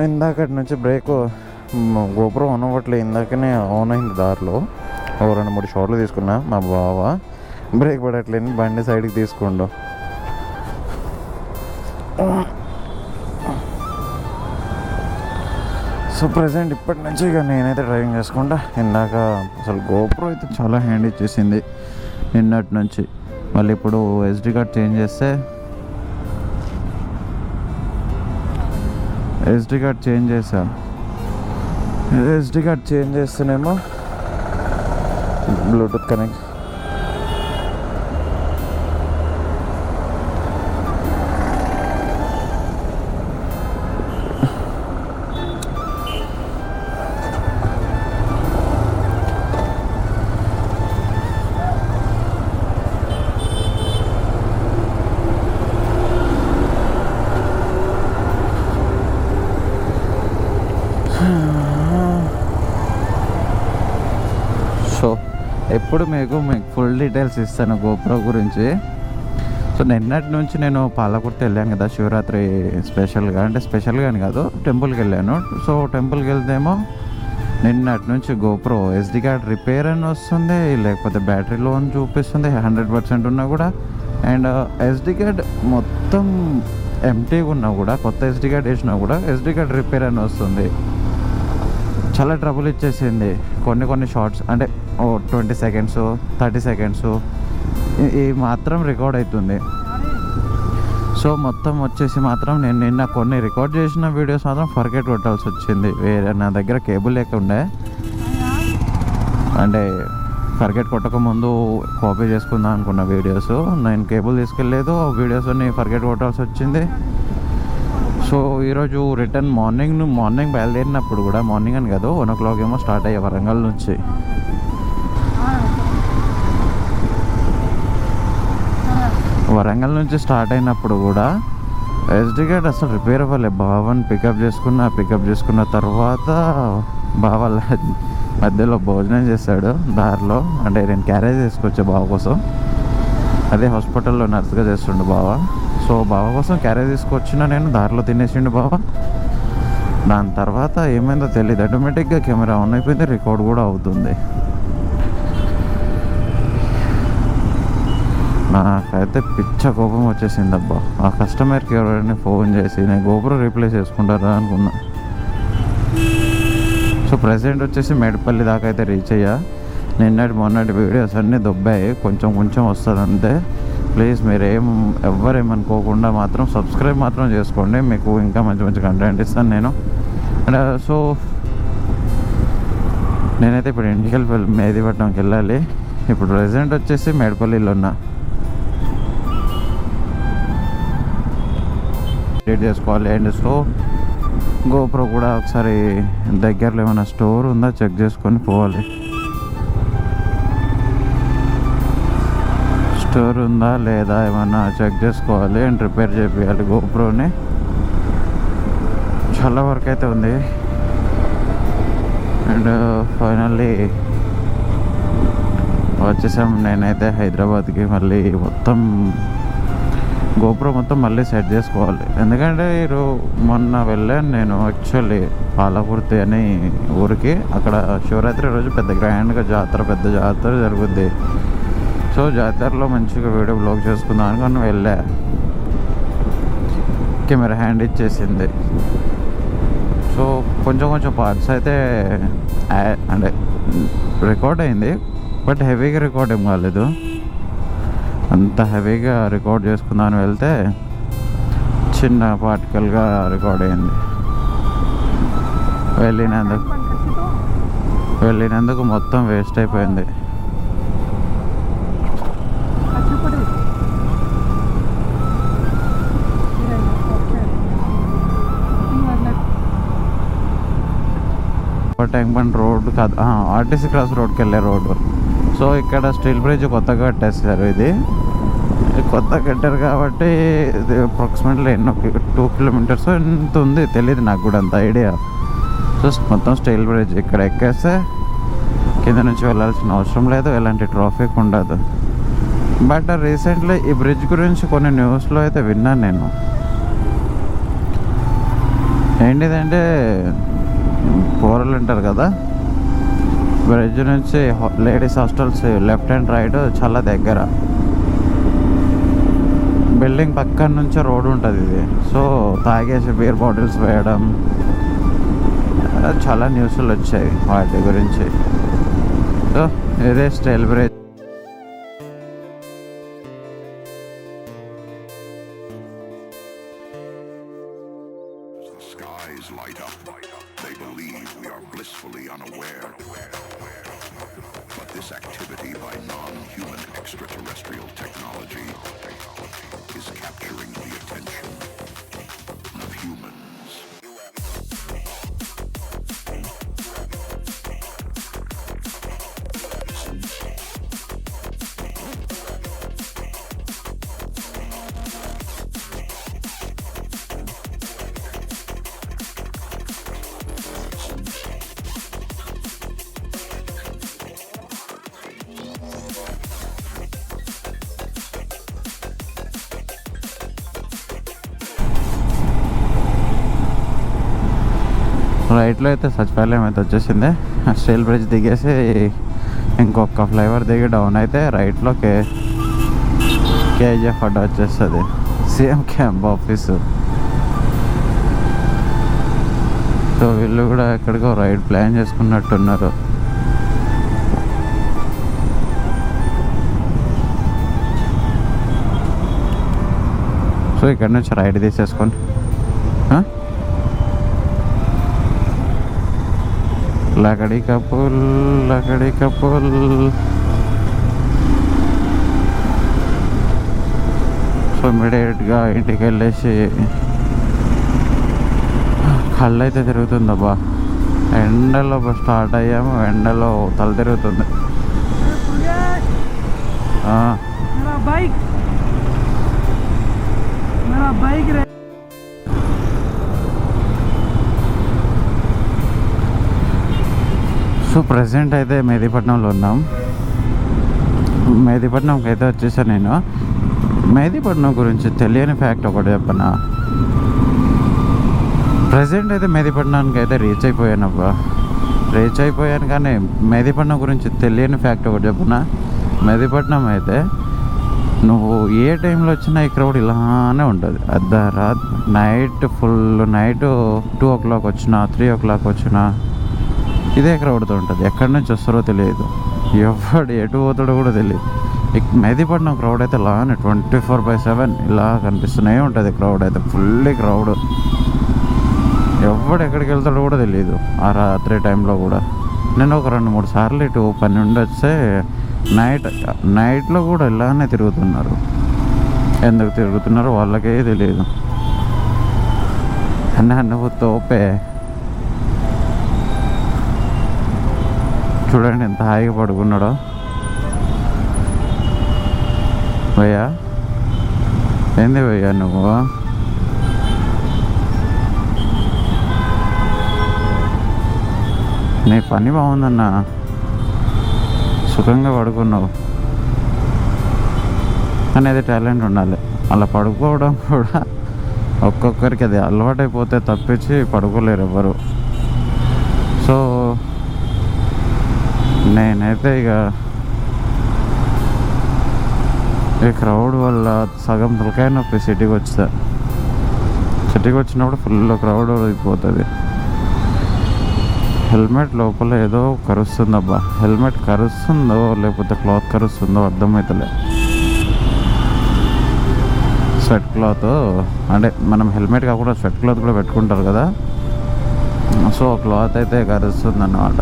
ఇందాకటి నుంచి బ్రేక్ గోపురం ఆన్ అవ్వట్లేదు. ఇందాకనే ఆన్ అయింది దారిలో. 2-3 షాట్లు తీసుకున్నా. మా బావ బ్రేక్ పడట్లేదు, బండి సైడ్కి తీసుకుండు. సో ప్రజెంట్ ఇప్పటి నుంచి ఇక నేనైతే డ్రైవింగ్ చేసుకుంటా. ఇందాక అసలు గోప్రో అయితే చాలా హ్యాండ్ ఇచ్చేసింది నిన్నటి నుంచి. మళ్ళీ ఇప్పుడు SD కార్డ్ చేంజ్ చేస్తే SD కార్డ్ చేంజ్ చేస్తేనేమో బ్లూటూత్ కనెక్ట్ సో ఎప్పుడు మీకు ఫుల్ డీటెయిల్స్ ఇస్తాను గోప్రో గురించి. సో నిన్నటి నుంచి నేను పాలకుర్తి వెళ్ళాను కదా శివరాత్రి స్పెషల్గా, అంటే స్పెషల్గా అని కాదు, టెంపుల్కి వెళ్ళాను. సో టెంపుల్కి వెళ్తేమో నిన్నటి నుంచి గోప్రో SD కార్డ్ రిపేర్ అని వస్తుంది, లేకపోతే బ్యాటరీ లో అని చూపిస్తుంది 100% ఉన్నా కూడా. అండ్ SD కార్డ్ మొత్తం ఎంటీగా ఉన్నా కూడా, కొత్త SD కార్డ్ వేసినా కూడా SD కార్డ్ రిపేర్ అని వస్తుంది. చాలా ట్రబుల్ ఇచ్చేసింది. కొన్ని షార్ట్స్ అంటే 20 సెకండ్స్ 30 సెకండ్స్ ఈ మాత్రం రికార్డ్ అవుతుంది. సో మొత్తం వచ్చేసి మాత్రం నేను నిన్న కొన్ని రికార్డ్ చేసిన వీడియోస్ మాత్రం ఫర్గెట్ కొట్టాల్సి వచ్చింది. వేరే నా దగ్గర కేబుల్ లేకుండే, అంటే ఫర్గెట్ కొట్టకముందు కాపీ చేసుకుందాం అనుకున్న వీడియోస్. నేను కేబుల్ తీసుకెళ్ళలేదు, వీడియోస్ అన్ని ఫర్గెట్ కొట్టాల్సి వచ్చింది. సో ఈరోజు రిటర్న్ మార్నింగ్ బయలుదేరినప్పుడు కూడా, మార్నింగ్ అని కాదు 1 o'clock ఏమో స్టార్ట్ అయ్యే వరంగల్ నుంచి. వరంగల్ నుంచి స్టార్ట్ అయినప్పుడు కూడా SD కార్డ్ అసలు రిపేర్ అవ్వలే. బావని పికప్ చేసుకున్న తర్వాత బావ మధ్యలో భోజనం చేశాడు దారిలో. అంటే నేను క్యారేజ్ తీసుకొచ్చా బావ కోసం, అదే హాస్పిటల్లో నర్స్గా చేస్తుండు బావ. సో బావ కోసం క్యారేజ్ తీసుకొచ్చిన నేను, దారిలో తినేసిండు బావ. దాని తర్వాత ఏమైందో తెలియదు, ఆటోమేటిక్గా కెమెరా ఆన్ అయిపోయింది, రికార్డ్ కూడా అవుతుంది. నాకైతే పిచ్చ కోపం వచ్చేసింది అబ్బా. ఆ కస్టమర్కి ఎవరైనా ఫోన్ చేసి నేను గోప్రో రీప్లేస్ చేసుకుంటారా అనుకున్నా. సో ప్రెసెంట్ వచ్చేసి మేడపల్లి దాకా అయితే రీచ్ అయ్యా. మొన్నటి వీడియోస్ అన్నీ దొబ్బాయి, కొంచెం వస్తుంది అంతే. ప్లీజ్ మీరు ఎవరేమనుకోకుండా మాత్రం సబ్స్క్రైబ్ మాత్రం చేసుకోండి, మీకు ఇంకా మంచి కంటెంట్ ఇస్తాను నేను. అండ్ సో నేనైతే ఇప్పుడు ఇంటికి మేదీపట్నంకి వెళ్ళాలి. ఇప్పుడు ప్రెసెంట్ వచ్చేసి మేడపల్లిలో ఉన్నా. ఎడిట్ చేసుకోవాలి. అండ్ సో గోప్రో కూడా ఒకసారి దగ్గరలో ఏమైనా స్టోర్ ఉందా చెక్ చేసుకొని పోవాలి. స్టోర్ ఉందా లేదా ఏమన్నా చెక్ చేసుకోవాలి అండ్ రిపేర్ చేయాలి గోప్రోని. చాలా వర్క్ అయితే ఉంది. అండ్ ఫైనల్లీ వచ్చేసాం. నేనైతే హైదరాబాద్కి మళ్ళీ గోప్రో మొత్తం మళ్ళీ సెట్ చేసుకోవాలి. ఎందుకంటే మొన్న వెళ్ళాను నేను యాక్చువల్లీ పాలకుర్తి అని ఊరికి. అక్కడ శివరాత్రి రోజు పెద్ద జాతర జరుగుద్ది. సో జాతరలో మంచిగా వీడియో బ్లాగ్ చేసుకుందాం అనుకుని వెళ్ళా. కెమెరా హ్యాండ్ ఇచ్చేసింది. సో కొంచెం పార్ట్స్ అయితే అంటే రికార్డ్ అయింది, బట్ హెవీగా రికార్డ్ ఏం కాలేదు. అంత హెవీగా రికార్డ్ చేసుకుందామని వెళ్తే చిన్న పార్టికల్గా రికార్డ్ అయింది. వెళ్ళినందుకు మొత్తం వేస్ట్ అయిపోయింది. ట్యాంక్ బండ్ రోడ్ కాదు, RTC క్రాస్ రోడ్కి వెళ్ళే రోడ్డు. సో ఇక్కడ స్టీల్ బ్రిడ్జ్ కొత్తగా కట్టేస్తారు. ఇది కొత్తగా కట్టారు కాబట్టి ఇది అప్రాక్సిమేట్లీ 2 kilometers ఎంత ఉంది తెలియదు నాకు కూడా, అంత ఐడియా. సో మొత్తం స్టీల్ బ్రిడ్జ్. ఇక్కడ ఎక్కేస్తే కింద నుంచి వెళ్ళాల్సిన అవసరం లేదు, ఎలాంటి ట్రాఫిక్ ఉండదు. బట్ రీసెంట్లీ ఈ బ్రిడ్జ్ గురించి కొన్ని న్యూస్లో అయితే విన్నాను నేను. ఏంటిదంటే పోరలు ఉంటారు కదా, బ్రిడ్జ్ నుంచి ladies hostels left and right చాలా దగ్గర. బిల్డింగ్ పక్కన నుంచే రోడ్ ఉంటుంది ఇది. సో తాగేసి బీర్ బాటిల్స్ వేయడం చాలా న్యూస్లు వచ్చాయి వాటి గురించి. సో ఇదే style bridge. Skies light up. They believe we are blissfully unaware. But this activity by non-human extraterrestrial technology is capturing the attention of humans. రైట్లో అయితే సచివాలయం అయితే వచ్చేసింది. స్టీల్ బ్రిడ్జ్ దిగేసి ఇంకొక ఫ్లైఓవర్ దిగి డౌన్ అయితే రైట్లో కేజీఎఫ్ అడ్డా వచ్చేస్తుంది, సీఎం క్యాంప్ ఆఫీసు. సో వీళ్ళు కూడా ఎక్కడికో రైడ్ ప్లాన్ చేసుకున్నట్టున్నారు. సో ఇక్కడ నుంచి రైడ్ తీసేసుకొని లకడీ కపుల్ సో ఇమీడియట్గా ఇంటికి వెళ్ళేసి కళ్ళు అయితే తిరుగుతుందబ్బా. ఎండలో స్టార్ట్ అయ్యాము, ఎండలో తల తిరుగుతుంది. సో ప్రజెంట్ అయితే మెహదీపట్నంలో ఉన్నాం. మెహదీపట్నంకి అయితే వచ్చేసాను నేను. మెహదీపట్నం గురించి తెలియని ఫ్యాక్ట్ ఒకటి చెప్పనా. ప్రజెంట్ అయితే మెహదీపట్నానికి అయితే రీచ్ అయిపోయాను కానీ మెహదీపట్నం గురించి తెలియని ఫ్యాక్ట్ ఒకటి చెప్పనా. మెహదీపట్నం అయితే నువ్వు ఏ టైంలో వచ్చినా ఈ క్రౌడ్ ఇలానే ఉంటుంది. నైట్ ఫుల్ నైట్ 2 o'clock వచ్చినా 3 o'clock వచ్చినా ఇదే క్రౌడ్తో ఉంటుంది. ఎక్కడి నుంచి వస్తారో తెలియదు, ఎవడు ఎటు పోతాడో కూడా తెలియదు. మెహదీపట్నం క్రౌడ్ అయితే ఇలానే 24/7 ఇలా కనిపిస్తూనే ఉంటుంది. క్రౌడ్ అయితే ఫుల్లీ క్రౌడ్, ఎవడు ఎక్కడికి వెళ్తాడో కూడా తెలియదు ఆ రాత్రి టైంలో కూడా. నేను ఒక 2-3 సార్లు ఇటు పని నుండి వస్తే నైట్లో కూడా ఇలానే తిరుగుతున్నారు. ఎందుకు తిరుగుతున్నారో వాళ్ళకే తెలియదు. నువ్వు తోపే చూడండి ఎంత హాయిగా పడుకున్నాడో భయ్యా. ఏంది భయ్యా నువ్వు? నీ పని బాగుందన్నా, సుఖంగా పడుకున్నావు. అనేది టాలెంట్ ఉండాలి. అలా పడుకోవడం కూడా ఒక్కొక్కరికి అది అలవాటైపోతే తప్పించి పడుకోలేరు ఎవరు. సో నేనైతే ఇక ఈ క్రౌడ్ వల్ల సగం తలకాయ నొప్పి. సిటీకి వచ్చినప్పుడు ఫుల్ క్రౌడ్ అయిపోతుంది. హెల్మెట్ లోపల ఏదో కరుస్తుందబ్బా. హెల్మెట్ కరుస్తుందో లేకపోతే క్లాత్ కరుస్తుందో అర్థమవుతలే. స్వెట్ క్లాత్ అంటే మనం హెల్మెట్ కాకుండా స్వెట్ క్లాత్ కూడా పెట్టుకుంటారు కదా. సో క్లాత్ అయితే కరుస్తుంది అన్నమాట.